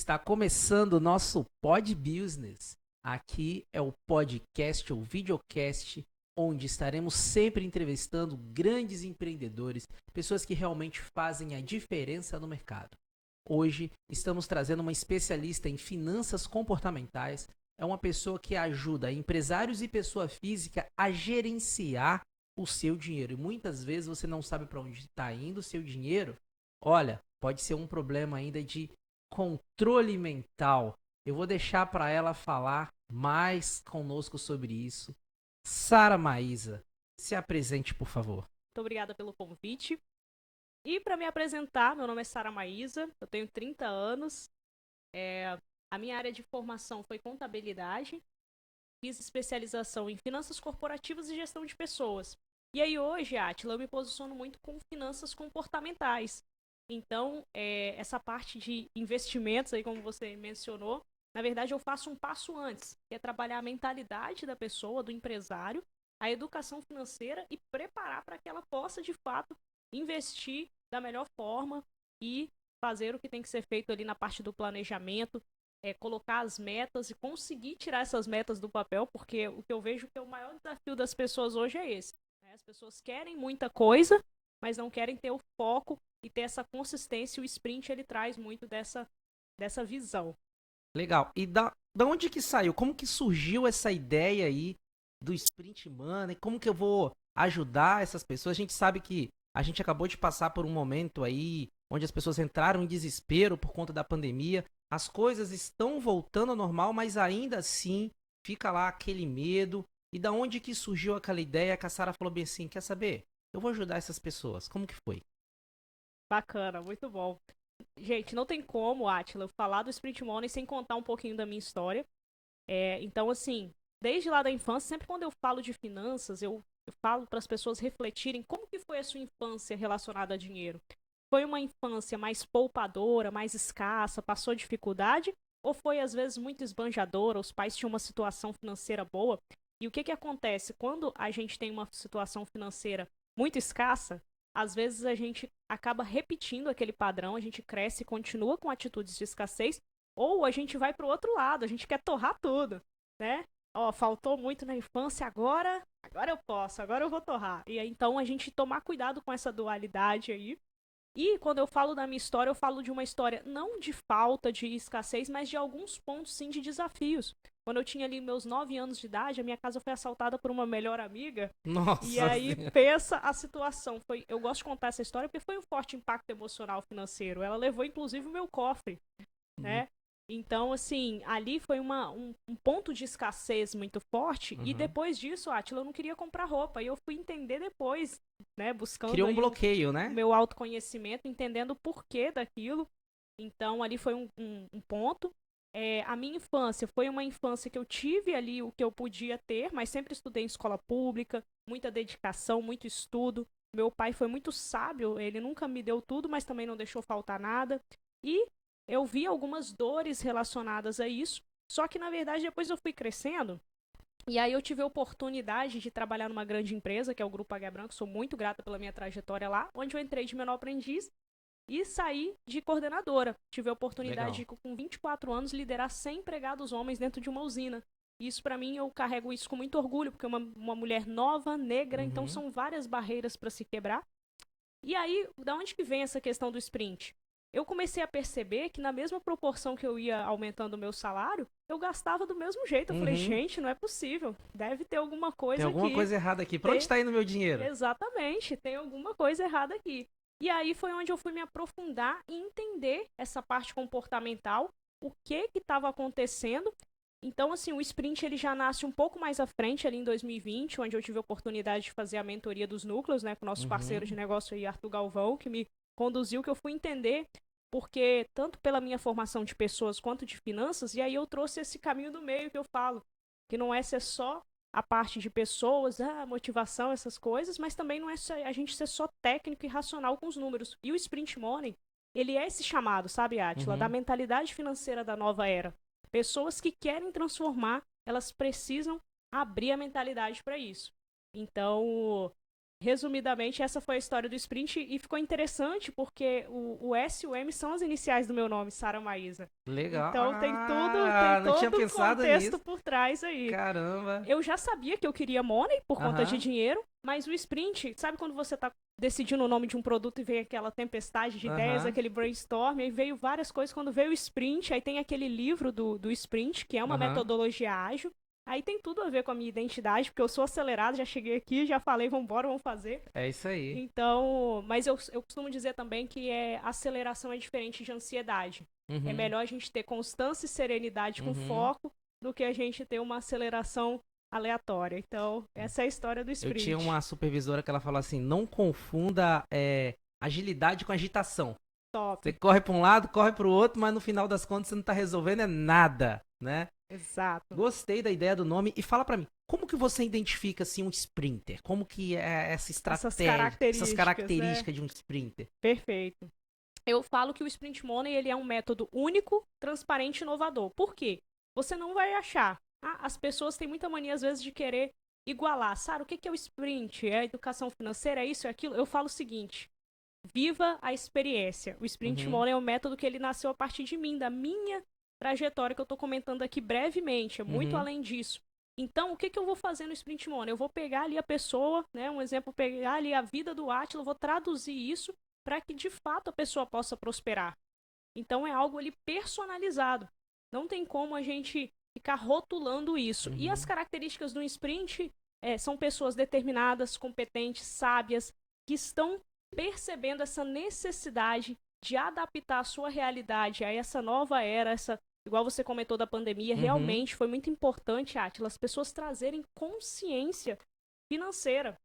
Está começando o nosso Pod Business. Aqui é o podcast ou videocast onde estaremos sempre entrevistando grandes empreendedores, pessoas que realmente fazem a diferença no mercado. Hoje estamos trazendo uma especialista em finanças comportamentais. É uma pessoa que ajuda empresários e pessoa física a gerenciar o seu dinheiro. E muitas vezes você não sabe para onde está indo o seu dinheiro. Olha, pode ser um problema ainda de controle mental. Eu vou deixar para ela falar mais conosco sobre isso. Sara Maísa, se apresente, por favor. Muito obrigada pelo convite. E para me apresentar, meu nome é Sara Maísa, eu tenho 30 anos. A minha área de formação foi contabilidade, fiz especialização em finanças corporativas e gestão de pessoas. E aí hoje, Átila, eu me posiciono muito com finanças comportamentais. Então, essa parte de investimentos, aí como você mencionou, na verdade eu faço um passo antes, que é trabalhar a mentalidade da pessoa, do empresário, a educação financeira e preparar para que ela possa, de fato, investir da melhor forma e fazer o que tem que ser feito ali na parte do planejamento, colocar as metas e conseguir tirar essas metas do papel, porque o que eu vejo que é o maior desafio das pessoas hoje é esse. Né? As pessoas querem muita coisa, mas não querem ter o foco e ter essa consistência. O sprint ele traz muito dessa visão. Legal. E da onde que saiu? Como que surgiu essa ideia aí do Sprint Money? Como que eu vou ajudar essas pessoas? A gente sabe que a gente acabou de passar por um momento aí onde as pessoas entraram em desespero por conta da pandemia. As coisas estão voltando ao normal, mas ainda assim fica lá aquele medo. E da onde que surgiu aquela ideia que a Sara falou bem assim, quer saber? Eu vou ajudar essas pessoas. Como que foi? Bacana, muito bom. Gente, não tem como, Átila, eu falar do Sprint Money sem contar um pouquinho da minha história. Então, assim, desde lá da infância, sempre quando eu falo de finanças, eu falo para as pessoas refletirem como que foi a sua infância relacionada a dinheiro. Foi uma infância mais poupadora, mais escassa, passou dificuldade? Ou foi, às vezes, muito esbanjadora, os pais tinham uma situação financeira boa? E o que acontece? Quando a gente tem uma situação financeira muito escassa, às vezes a gente acaba repetindo aquele padrão, a gente cresce e continua com atitudes de escassez, ou a gente vai para o outro lado, a gente quer torrar tudo, né? Ó, faltou muito na infância, agora eu posso, agora eu vou torrar. E aí, então a gente tomar cuidado com essa dualidade aí. E quando eu falo da minha história, eu falo de uma história não de falta, de escassez, mas de alguns pontos sim de desafios. Quando eu tinha ali meus 9 anos de idade, a minha casa foi assaltada por uma melhor amiga. E Nossa aí Senhora. pensa a situação. Eu gosto de contar essa história porque foi um forte impacto emocional financeiro. Ela levou inclusive o meu cofre, Uhum, né? Então, assim, ali foi um ponto de escassez muito forte. E uhum. depois disso, Atila, eu não queria comprar roupa. E eu fui entender depois, né? Buscando Criou um aí bloqueio, o né? meu autoconhecimento, entendendo o porquê daquilo. Então, ali foi um ponto. A minha infância foi uma infância que eu tive ali o que eu podia ter, mas sempre estudei em escola pública, muita dedicação, muito estudo. Meu pai foi muito sábio, ele nunca me deu tudo, mas também não deixou faltar nada. E eu vi algumas dores relacionadas a isso, só que na verdade depois eu fui crescendo e aí eu tive a oportunidade de trabalhar numa grande empresa, que é o Grupo Águia Branca, sou muito grata pela minha trajetória lá, onde eu entrei de menor aprendiz e saí de coordenadora. Tive a oportunidade Legal. de, com 24 anos, liderar 100 empregados homens dentro de uma usina. E isso para mim, eu carrego isso com muito orgulho, porque é uma mulher nova, negra, então Uhum. são várias barreiras para se quebrar. E aí, da onde que vem essa questão do sprint? Eu comecei a perceber que na mesma proporção que eu ia aumentando o meu salário, eu gastava do mesmo jeito. Eu falei, Uhum. gente, não é possível. Deve ter alguma Tem coisa alguma aqui. coisa errada aqui. Pra onde Tem... está indo meu dinheiro? Exatamente, tem alguma coisa errada aqui. E aí foi onde eu fui me aprofundar e entender essa parte comportamental, o que estava acontecendo. Então, assim, o sprint ele já nasce um pouco mais à frente, ali em 2020, onde eu tive a oportunidade de fazer a mentoria dos núcleos, né, com o nosso parceiro de Uhum. negócio aí, Arthur Galvão, que me conduziu, que eu fui entender, porque tanto pela minha formação de pessoas quanto de finanças, e aí eu trouxe esse caminho do meio que eu falo, que não é ser só a parte de pessoas, a motivação, essas coisas, mas também não é a gente ser só técnico e racional com os números. E o Sprint Money, ele é esse chamado, sabe, Átila, da Uhum. mentalidade financeira da nova era. Pessoas que querem transformar, elas precisam abrir a mentalidade para isso. Então, resumidamente, essa foi a história do sprint e ficou interessante porque o S e o M são as iniciais do meu nome, Sara Maísa. Legal. Então tem Ah, não tinha todo um pensado contexto nisso. por trás aí. Caramba. Eu já sabia que eu queria money por conta de Aham. dinheiro, mas o sprint, sabe quando você tá decidindo o nome de um produto e vem aquela tempestade de ideias, Aham. aquele brainstorm, aí veio várias coisas. Quando veio o sprint, aí tem aquele livro do sprint, que é uma Aham. metodologia ágil. Aí tem tudo a ver com a minha identidade, porque eu sou acelerado, já cheguei aqui, já falei, vambora, vamos fazer. É isso aí. Então, mas eu costumo dizer também que aceleração é diferente de ansiedade. É Uhum. melhor a gente ter constância e serenidade com Uhum. foco do que a gente ter uma aceleração aleatória. Então, essa é a história do Eu tinha sprint. uma supervisora que ela falou assim: não confunda agilidade com agitação. Top. Você corre para um lado, corre para o outro, mas no final das contas você não tá resolvendo nada, né? Exato. Gostei da ideia do nome e fala para mim, como que você identifica assim um sprinter? Como que é essa Essas estratégia, essas características, né? características de um sprinter? Perfeito. Eu falo que o Sprint Money ele é um método único, transparente e inovador. Por quê? Você não vai achar. As pessoas têm muita mania, às vezes, de querer igualar. Sara, o que é o sprint? É a educação financeira? É isso? É aquilo? Eu falo o seguinte: viva a experiência. O Sprint Uhum. Money é um método que ele nasceu a partir de mim, da minha trajetória que eu estou comentando aqui brevemente. É muito Uhum. além disso. Então, o que eu vou fazer no Sprint Money? Eu vou pegar ali a pessoa, né? Um exemplo, pegar ali a vida do Átila, vou traduzir isso para que de fato a pessoa possa prosperar. Então é algo ali personalizado. Não tem como a gente ficar rotulando isso. E as Uhum. características do sprint são pessoas determinadas, competentes, sábias, que estão percebendo essa necessidade de adaptar a sua realidade a essa nova era, igual você comentou da pandemia, Uhum. realmente foi muito importante, Átila, as pessoas trazerem consciência financeira.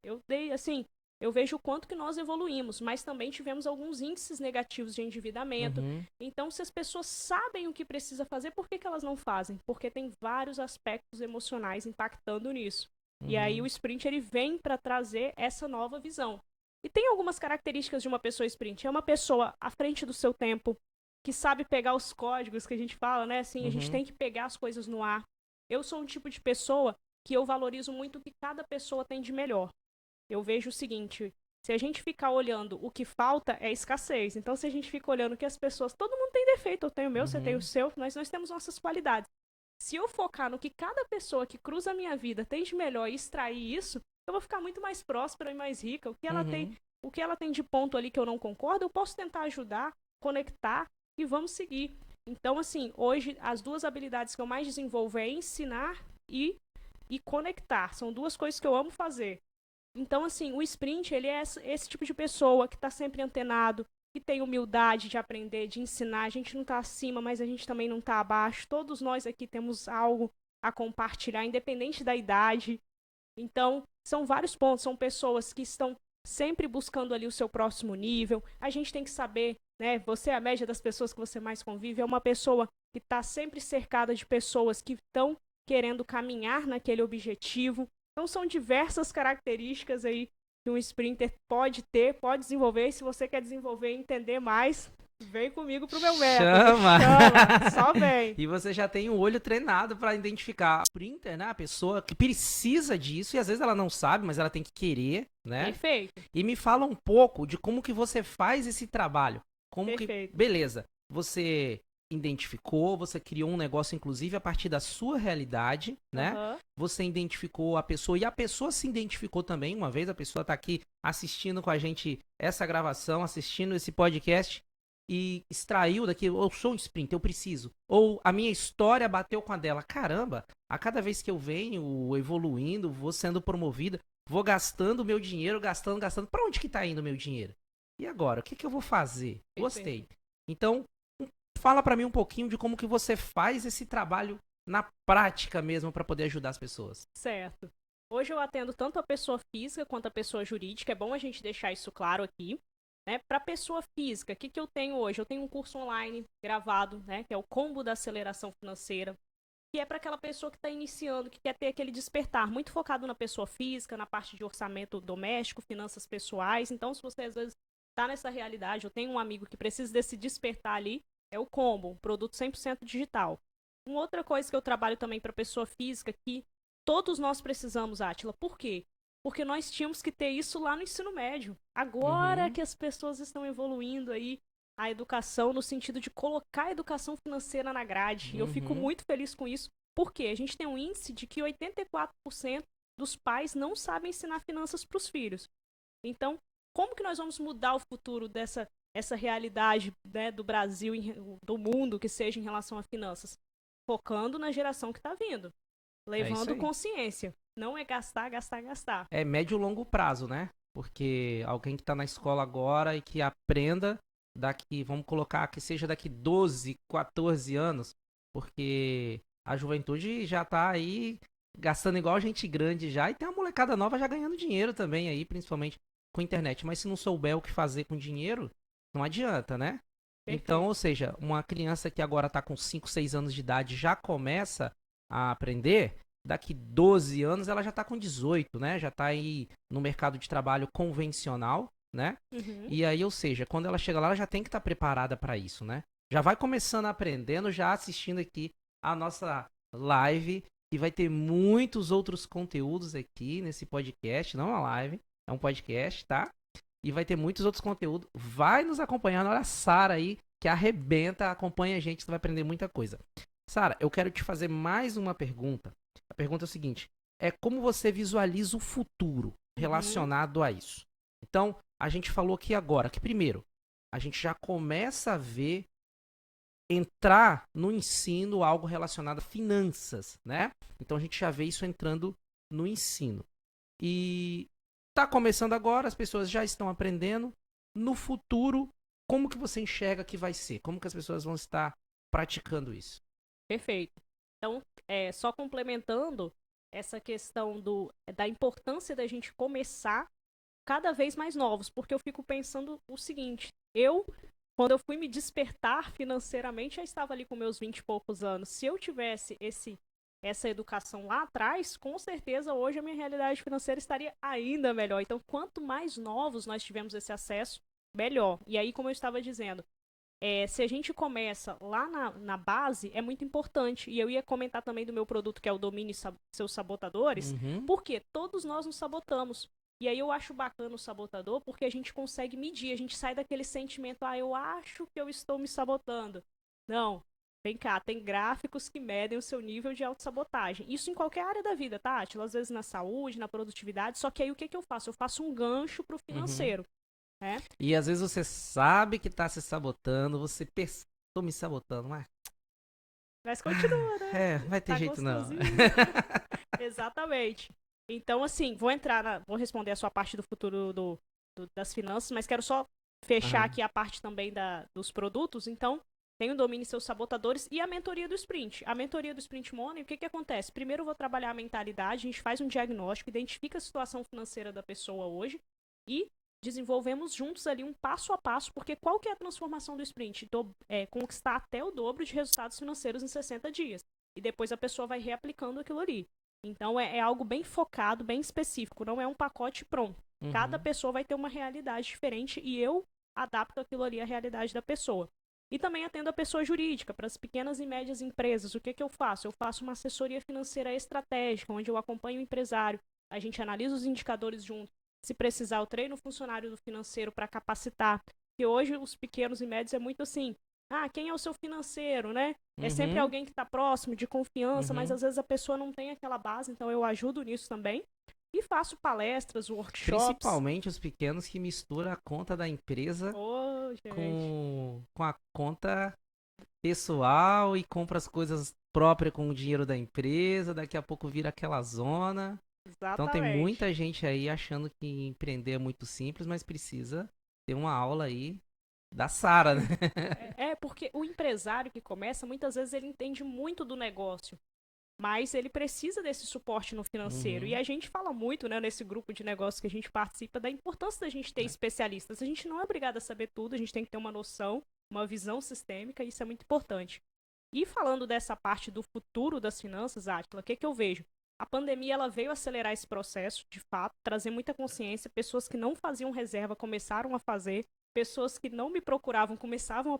Eu vejo o quanto que nós evoluímos, mas também tivemos alguns índices negativos de endividamento. Uhum. Então, se as pessoas sabem o que precisa fazer, por que elas não fazem? Porque tem vários aspectos emocionais impactando nisso. E aí o Uhum. sprint ele vem para trazer essa nova visão. E tem algumas características de uma pessoa sprint. É uma pessoa à frente do seu tempo, que sabe pegar os códigos que a gente fala, né? Assim, a gente Uhum. tem que pegar as coisas no ar. Eu sou um tipo de pessoa que eu valorizo muito o que cada pessoa tem de melhor. Eu vejo o seguinte: se a gente ficar olhando o que falta, é escassez. Então, se a gente fica olhando que as pessoas. Todo mundo tem defeito, eu tenho o meu, você tem o Uhum. seu, nós temos nossas qualidades. Se eu focar no que cada pessoa que cruza a minha vida tem de melhor e extrair isso, eu vou ficar muito mais próspera e mais rica. Uhum. O que ela tem de ponto ali que eu não concordo, eu posso tentar ajudar, conectar e vamos seguir. Então, assim, hoje as duas habilidades que eu mais desenvolvo é ensinar e conectar. São duas coisas que eu amo fazer. Então, assim, o sprint, ele é esse tipo de pessoa que está sempre antenado, que tem humildade de aprender, de ensinar. A gente não está acima, mas a gente também não está abaixo. Todos nós aqui temos algo a compartilhar, independente da idade. Então, são vários pontos. São pessoas que estão sempre buscando ali o seu próximo nível. A gente tem que saber, né? Você é a média das pessoas que você mais convive. É uma pessoa que está sempre cercada de pessoas que estão querendo caminhar naquele objetivo. Então, são diversas características aí que um sprinter pode ter, pode desenvolver. E se você quer desenvolver e entender mais, vem comigo pro meu método. Chama! Chama! Só vem! E você já tem o olho treinado para identificar o sprinter, né? A pessoa que precisa disso e às vezes ela não sabe, mas ela tem que querer, né? Perfeito, E me fala um pouco de como que você faz esse trabalho. Como que, perfeito. beleza, você identificou, você criou um negócio inclusive a partir da sua realidade, né? Aham. Você identificou a pessoa e a pessoa se identificou também. Uma vez a pessoa tá aqui assistindo com a gente essa gravação, assistindo esse podcast e extraiu daqui, eu sou um sprinter, eu preciso. Ou a minha história bateu com a dela. Caramba, a cada vez que eu venho evoluindo, vou sendo promovida, vou gastando o meu dinheiro, gastando. Pra onde que tá indo o meu dinheiro? E agora, o que que eu vou fazer? Gostei. Perfeito. Então, fala pra mim um pouquinho de como que você faz esse trabalho na prática mesmo pra poder ajudar as pessoas. Certo. Hoje eu atendo tanto a pessoa física quanto a pessoa jurídica. É bom a gente deixar isso claro aqui. Né? Para pessoa física, o que eu tenho hoje? Eu tenho um curso online gravado, né? Que é o Combo da Aceleração Financeira, que é para aquela pessoa que está iniciando, que quer ter aquele despertar, muito focado na pessoa física, na parte de orçamento doméstico, finanças pessoais. Então, se você às vezes está nessa realidade, eu tenho um amigo que precisa desse despertar ali, é o Combo, um produto 100% digital. Uma outra coisa que eu trabalho também para pessoa física, que todos nós precisamos, Átila. Por quê? porque nós tínhamos que ter isso lá no ensino médio. Agora Uhum. que as pessoas estão evoluindo aí a educação no sentido de colocar a educação financeira na grade. E eu fico Uhum. muito feliz com isso, porque a gente tem um índice de que 84% dos pais não sabem ensinar finanças para os filhos. Então, como que nós vamos mudar o futuro dessa essa realidade, né, do Brasil, do mundo, que seja em relação a finanças? Focando na geração que está vindo, É isso levando aí. consciência. Não é gastar, gastar, gastar. É médio e longo prazo, né? Porque alguém que está na escola agora e que aprenda daqui, vamos colocar que seja daqui 12, 14 anos, porque a juventude já tá aí gastando igual gente grande já e tem uma molecada nova já ganhando dinheiro também aí, principalmente com internet. Mas se não souber o que fazer com dinheiro, não adianta, né? Então, Perfeito. ou seja, uma criança que agora está com 5, 6 anos de idade já começa a aprender, daqui 12 anos ela já está com 18, né? Já está aí no mercado de trabalho convencional, né? Uhum. E aí, ou seja, quando ela chega lá, ela já tem que estar preparada para isso, né? Já vai começando aprendendo, já assistindo aqui a nossa live, e vai ter muitos outros conteúdos aqui nesse podcast, não é uma live, é um podcast, tá? E vai ter muitos outros conteúdos. Vai nos acompanhando. Olha a Sara aí, que arrebenta. Acompanha a gente, você vai aprender muita coisa. Sara, eu quero te fazer mais uma pergunta. A pergunta é o seguinte: é como você visualiza o futuro Uhum. relacionado a isso? Então, a gente falou aqui agora que, primeiro, a gente já começa a ver entrar no ensino algo relacionado a finanças, né? Então, a gente já vê isso entrando no ensino. E tá começando agora, as pessoas já estão aprendendo. No futuro, como que você enxerga que vai ser? Como que as pessoas vão estar praticando isso? Perfeito. Então, só complementando essa questão da importância da gente começar cada vez mais novos, porque eu fico pensando o seguinte, quando eu fui me despertar financeiramente, já estava ali com meus 20 e poucos anos. Se eu tivesse essa educação lá atrás, com certeza hoje a minha realidade financeira estaria ainda melhor. Então, quanto mais novos nós tivermos esse acesso, melhor. E aí, como eu estava dizendo, se a gente começa lá na base, é muito importante. E eu ia comentar também do meu produto, que é o Domine Seus Sabotadores, Uhum, porque todos nós nos sabotamos. E aí eu acho bacana o sabotador, porque a gente consegue medir, a gente sai daquele sentimento, eu acho que eu estou me sabotando. Não, vem cá, tem gráficos que medem o seu nível de autossabotagem. Isso em qualquer área da vida, tá, Átila? Às vezes na saúde, na produtividade, só que aí o que eu faço? Eu faço um gancho pro uhum. financeiro, né? E às vezes você sabe que tá se sabotando, você pensa, tô me sabotando, mas Mas continua, né? vai ter Tá jeito não. gostosinho. Exatamente. Então, assim, vou responder a sua parte do futuro das finanças, mas quero só fechar Aham. aqui a parte também dos produtos. Então, tem o Domine Seus Sabotadores e a mentoria do Sprint. A mentoria do Sprint Money, o que acontece? Primeiro eu vou trabalhar a mentalidade, a gente faz um diagnóstico, identifica a situação financeira da pessoa hoje e desenvolvemos juntos ali um passo a passo, porque qual que é a transformação do Sprint? Conquistar até o dobro de resultados financeiros em 60 dias. E depois a pessoa vai reaplicando aquilo ali. Então é algo bem focado, bem específico, não é um pacote pronto. Cada Uhum. pessoa vai ter uma realidade diferente e eu adapto aquilo ali à realidade da pessoa. E também atendo a pessoa jurídica, para as pequenas e médias empresas. O que eu faço? Eu faço uma assessoria financeira estratégica, onde eu acompanho o empresário, a gente analisa os indicadores junto. Se precisar, eu treino o funcionário do financeiro para capacitar. Porque hoje os pequenos e médios é muito assim, quem é o seu financeiro, né? É sempre Uhum. alguém que está próximo, de confiança, mas Uhum. às vezes a pessoa não tem aquela base, então eu ajudo nisso também. E faço palestras, workshops. Principalmente os pequenos que misturam a conta da empresa Ô, gente. com a conta pessoal e compra as coisas próprias com o dinheiro da empresa, daqui a pouco vira aquela zona. Então tem Exatamente. muita gente aí achando que empreender é muito simples, mas precisa ter uma aula aí da Sara, né? Porque o empresário que começa, muitas vezes ele entende muito do negócio, mas ele precisa desse suporte no financeiro. E Uhum. a gente fala muito, né, nesse grupo de negócios que a gente participa, da importância da gente ter especialistas. A gente não é obrigado a saber tudo, a gente tem que ter uma noção, uma visão sistêmica, e isso é muito importante. E falando dessa parte do futuro das finanças, Átila, o que eu vejo? A pandemia ela veio acelerar esse processo, de fato, trazer muita consciência. Pessoas que não faziam reserva começaram a fazer, pessoas que não me procuravam começaram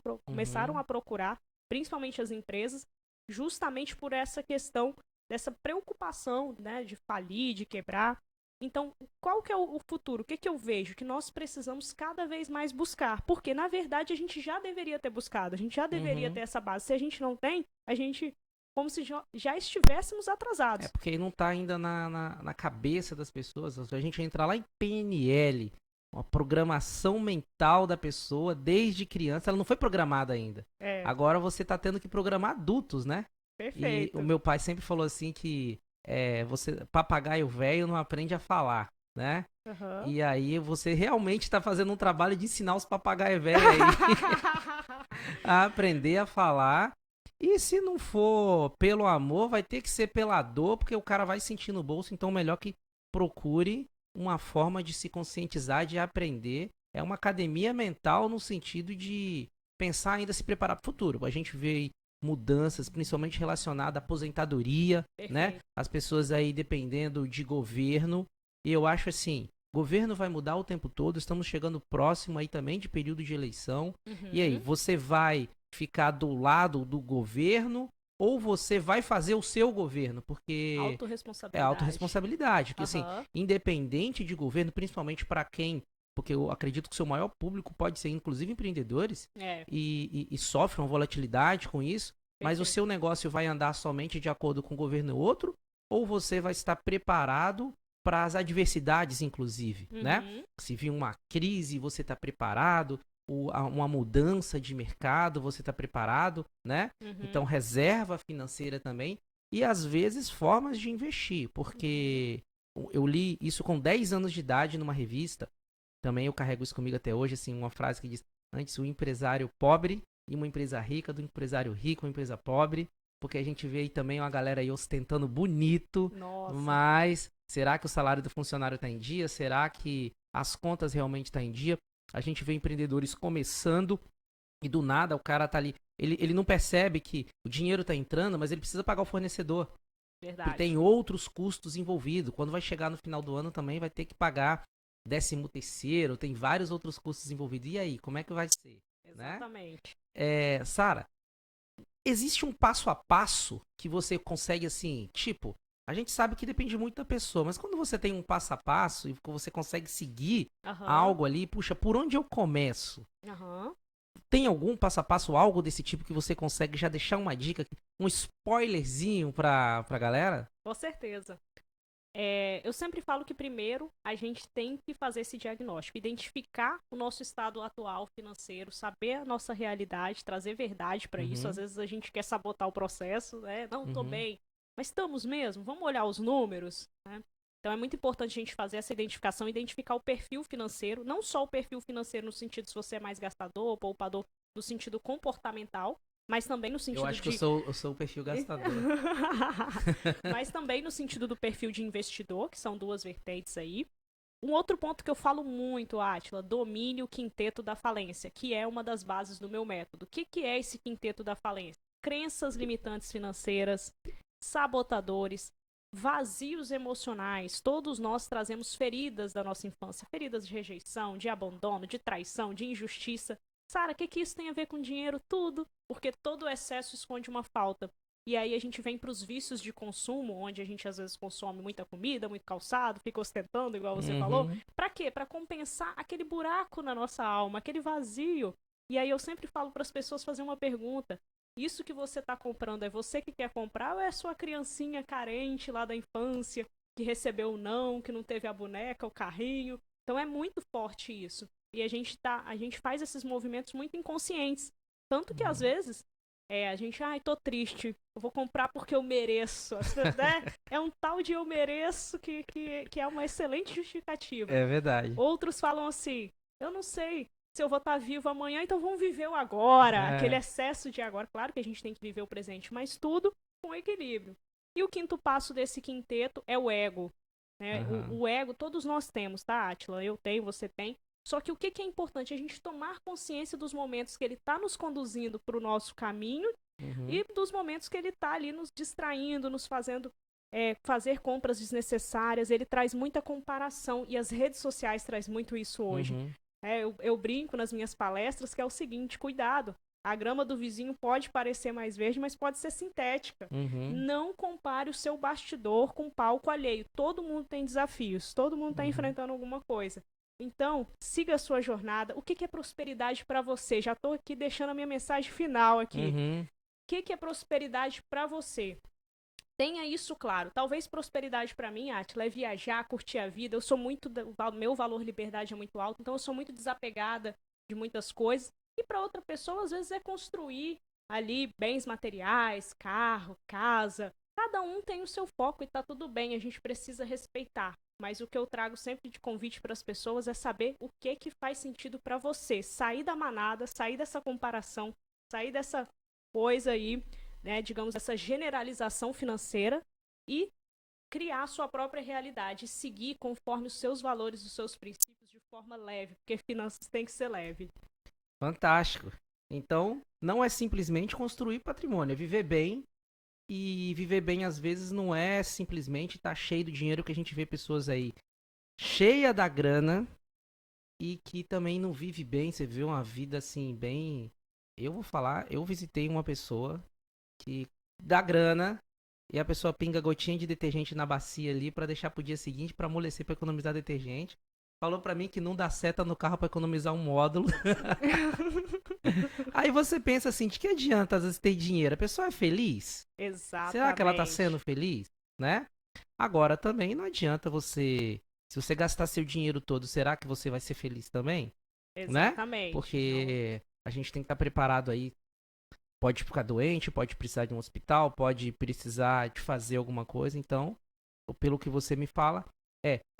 Uhum. a procurar, principalmente as empresas, justamente por essa questão dessa preocupação, né, de falir, de quebrar. Então, qual que é o futuro? O que eu vejo? Que nós precisamos cada vez mais buscar. Porque, na verdade, a gente já deveria ter buscado. A gente já deveria ter essa base. Se a gente não tem, a gente... Como se já estivéssemos atrasados. Porque aí não tá ainda na cabeça das pessoas. Se a gente entrar lá em PNL, uma programação mental da pessoa desde criança, ela não foi programada ainda. Agora você tá tendo que programar adultos, né? Perfeito. E o meu pai sempre falou assim que papagaio velho não aprende a falar, né? E aí você realmente tá fazendo um trabalho de ensinar os papagaios velhos aí a aprender a falar. E se não for pelo amor, vai ter que ser pela dor, porque o cara vai sentir no bolso. Então, melhor que procure uma forma de se conscientizar, de aprender. É uma academia mental no sentido de pensar ainda, se preparar para o futuro. A gente vê mudanças, principalmente relacionadas à aposentadoria, né? As pessoas aí dependendo de governo. E eu acho assim, governo vai mudar o tempo todo. Estamos chegando próximo aí também de período de eleição. E aí, você vai ficar do lado do governo ou você vai fazer o seu governo? Porque autorresponsabilidade. É autorresponsabilidade. Porque assim, independente de governo, principalmente para quem... Porque eu acredito que o seu maior público pode ser, inclusive, empreendedores. E sofrem uma volatilidade com isso. Mas o seu negócio vai andar somente de acordo com o governo outro? Ou você vai estar preparado para as adversidades, inclusive, né? Se vir uma crise, você está preparado. Uma mudança de mercado, você está preparado, né? Então, reserva financeira também. E, às vezes, formas de investir. Porque eu li isso com 10 anos de idade numa revista. Também eu carrego isso comigo até hoje, assim, uma frase que diz: antes o empresário pobre e uma empresa rica, do empresário rico, uma empresa pobre. Porque a gente vê aí também uma galera aí ostentando bonito. Nossa. Mas será que o salário do funcionário está em dia? Será que as contas realmente estão em dia? A gente vê empreendedores começando e do nada o cara tá ali. Ele não percebe que o dinheiro tá entrando, mas ele precisa pagar o fornecedor. Verdade. E tem outros custos envolvidos. Quando vai chegar no final do ano também vai ter que pagar 13º, tem vários outros custos envolvidos. E aí, como é que vai ser? Exatamente. Né? Sara, existe um passo a passo que você consegue assim, tipo, a gente sabe que depende muito da pessoa, mas quando você tem um passo a passo e você consegue seguir algo ali, puxa, por onde eu começo? Tem algum passo a passo, algo desse tipo que você consegue já deixar uma dica, um spoilerzinho pra galera? Com certeza. Eu sempre falo que primeiro a gente tem que fazer esse diagnóstico, identificar o nosso estado atual financeiro, saber a nossa realidade, trazer verdade para isso. Às vezes a gente quer sabotar o processo, né? Não, tô bem. Mas estamos mesmo? Vamos olhar os números, né? Então é muito importante a gente fazer essa identificação, identificar o perfil financeiro, não só o perfil financeiro no sentido se você é mais gastador, poupador, no sentido comportamental, mas também no sentido Eu acho que eu sou o perfil gastador. Mas também no sentido do perfil de investidor, que são duas vertentes aí. Um outro ponto que eu falo muito, Átila, domine o quinteto da falência, que é uma das bases do meu método. O que é esse quinteto da falência? Crenças limitantes financeiras, sabotadores, vazios emocionais. Todos nós trazemos feridas da nossa infância, feridas de rejeição, de abandono, de traição, de injustiça. Sara, o que isso tem a ver com dinheiro? Tudo, porque todo excesso esconde uma falta. E aí a gente vem para os vícios de consumo, onde a gente às vezes consome muita comida, muito calçado, fica ostentando, igual você falou. Para quê? Para compensar aquele buraco na nossa alma, aquele vazio. E aí eu sempre falo para as pessoas fazer uma pergunta: isso que você está comprando é você que quer comprar ou é a sua criancinha carente lá da infância, que recebeu o não, que não teve a boneca, o carrinho? Então é muito forte isso. E a gente faz esses movimentos muito inconscientes. Tanto que às vezes a gente, tô triste, eu vou comprar porque eu mereço. Né? É um tal de eu mereço que é uma excelente justificativa. É verdade. Outros falam assim: eu não sei se eu vou estar vivo amanhã, então vamos viver o agora. Aquele excesso de agora. Claro que a gente tem que viver o presente, mas tudo com equilíbrio. E o quinto passo desse quinteto é o ego. Né? O ego todos nós temos, tá, Átila? Eu tenho, você tem. Só que o que é importante? A gente tomar consciência dos momentos que ele está nos conduzindo para o nosso caminho e dos momentos que ele está ali nos distraindo, nos fazendo fazer compras desnecessárias. Ele traz muita comparação e as redes sociais traz muito isso hoje. Eu brinco nas minhas palestras que é o seguinte: cuidado, A grama do vizinho pode parecer mais verde, mas pode ser sintética. Uhum. Não compare o seu bastidor com o palco alheio. Todo mundo tem desafios, todo mundo está enfrentando alguma coisa. Então, siga a sua jornada. O que é prosperidade para você? Já estou aqui deixando a minha mensagem final aqui. Uhum. O que é prosperidade para você? Tenha isso claro. Talvez prosperidade para mim, Átila, é viajar, curtir a vida. Eu sou muito. Meu valor liberdade é muito alto, então eu sou muito desapegada de muitas coisas. E para outra pessoa, às vezes, é construir ali bens materiais, carro, casa. Cada um tem o seu foco e tá tudo bem, a gente precisa respeitar. Mas o que eu trago sempre de convite para as pessoas é saber o que faz sentido para você. Sair da manada, sair dessa comparação, sair dessa coisa aí, né, digamos, essa generalização financeira e criar a sua própria realidade, seguir conforme os seus valores, os seus princípios de forma leve, porque finanças tem que ser leve. Fantástico. Então, não é simplesmente construir patrimônio, é viver bem. E viver bem, às vezes, não é simplesmente estar cheio do dinheiro que a gente vê pessoas aí cheia da grana e que também não vive bem. Você vê uma vida assim, bem. Eu vou falar, eu visitei uma pessoa que dá grana e a pessoa pinga gotinha de detergente na bacia ali pra deixar pro dia seguinte pra amolecer pra economizar detergente. Falou pra mim que não dá seta no carro pra economizar um módulo. Aí você pensa assim, de que adianta às vezes ter dinheiro? A pessoa é feliz? Exatamente. Será que ela tá sendo feliz? Né? Agora também não adianta você. Se você gastar seu dinheiro todo, será que você vai ser feliz também? Exatamente. Né? Porque a gente tem que estar preparado aí. Pode ficar doente, pode precisar de um hospital, pode precisar de fazer alguma coisa. Então, pelo que você me fala,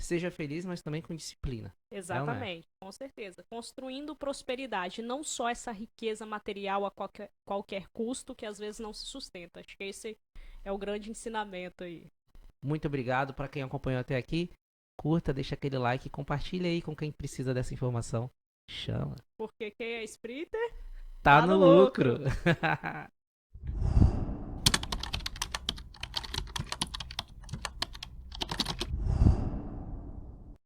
seja feliz, mas também com disciplina. Exatamente, com certeza. Construindo prosperidade, não só essa riqueza material a qualquer custo que às vezes não se sustenta. Acho que esse é o grande ensinamento aí. Muito obrigado para quem acompanhou até aqui. Curta, deixa aquele like, compartilha aí com quem precisa dessa informação. Chama. Porque quem é Splitter Tá no lucro.